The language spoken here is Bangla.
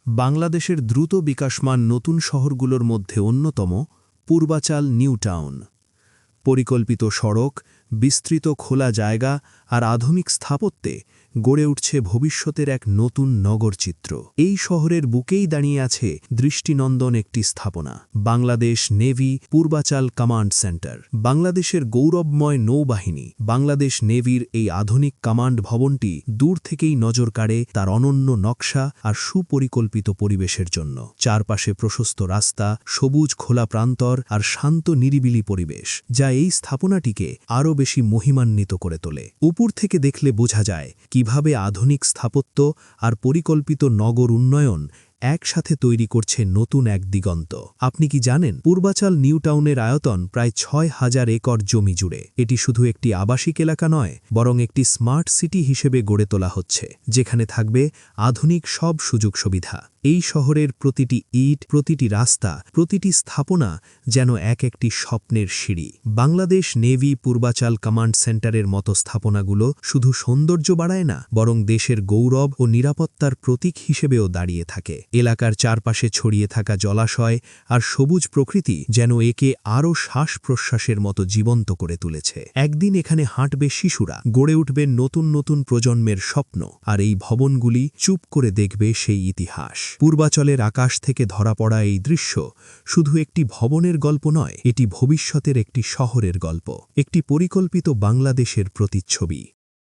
বাংলাদেশের দ্রুত বিকাশমান নতুন শহরগুলোর মধ্যে অন্যতম পূর্বাচাল নিউ টাউন। পরিকল্পিত সড়ক, বিস্তৃত খোলা জায়গা আর আধুনিক স্থাপত্যে গড়ে উঠছে ভবিষ্যতের এক নতুন নগরচিত্র। এই শহরের বুকেই দাঁড়িয়ে আছে দৃষ্টিনন্দন একটি স্থাপনা, বাংলাদেশ নেভি পূর্বাচাল কমান্ড সেন্টার। বাংলাদেশের গৌরবময় নৌবাহিনী, বাংলাদেশ নেভির এই আধুনিক কমান্ড ভবনটি দূর থেকেই নজর কাড়ে তার অনন্য নকশা আর সুপরিকল্পিত পরিবেশের জন্য। চারপাশে প্রশস্ত রাস্তা, সবুজ খোলা প্রান্তর আর শান্ত নিরিবিলি পরিবেশ, যা এই স্থাপনাটিকে আরও বেশি মহিমান্বিত করে তোলে। উপর থেকে দেখলে বোঝা যায় কিভাবে আধুনিক স্থাপত্য আর পরিকল্পিত নগর উন্নয়ন একসাথে তৈরি করছে নতুন এক দিগন্ত। আপনি কি জানেন, পূর্বাচাল নিউ টাউনের আয়তন প্রায় ৬,০০০ একর জমি জুড়ে। এটি শুধু একটি আবাসিক এলাকা নয়, বরং একটি স্মার্ট সিটি হিসেবে গড়ে তোলা হচ্ছে, যেখানে থাকবে আধুনিক সব সুযোগ সুবিধা। এই শহরের প্রতিটি ইট, প্রতিটি রাস্তা, প্রতিটি স্থাপনা যেন একটি স্বপ্নের সিঁড়ি। বাংলাদেশ নেভি পূর্বাচাল কমান্ড সেন্টারের মতো স্থাপনাগুলো শুধু সৌন্দর্য বাড়ায় না, বরং দেশের গৌরব ও নিরাপত্তার প্রতীক হিসেবেও দাঁড়িয়ে থাকে। এলাকার চারপাশে ছড়িয়ে থাকা জলাশয় আর সবুজ প্রকৃতি যেন একে আরও শ্বাস-প্রশ্বাসের মতো জীবন্ত করে তুলেছে। একদিন এখানে হাঁটবে শিশুরা, গড়ে উঠবে নতুন নতুন প্রজন্মের স্বপ্ন, আর এই ভবনগুলি চুপ করে দেখবে সেই ইতিহাস। পূর্বাচলের আকাশ থেকে ধরা পড়া এই দৃশ্য শুধু একটি ভবনের গল্প নয়, এটি ভবিষ্যতের একটি শহরের গল্প, একটি পরিকল্পিত বাংলাদেশের প্রতিচ্ছবি।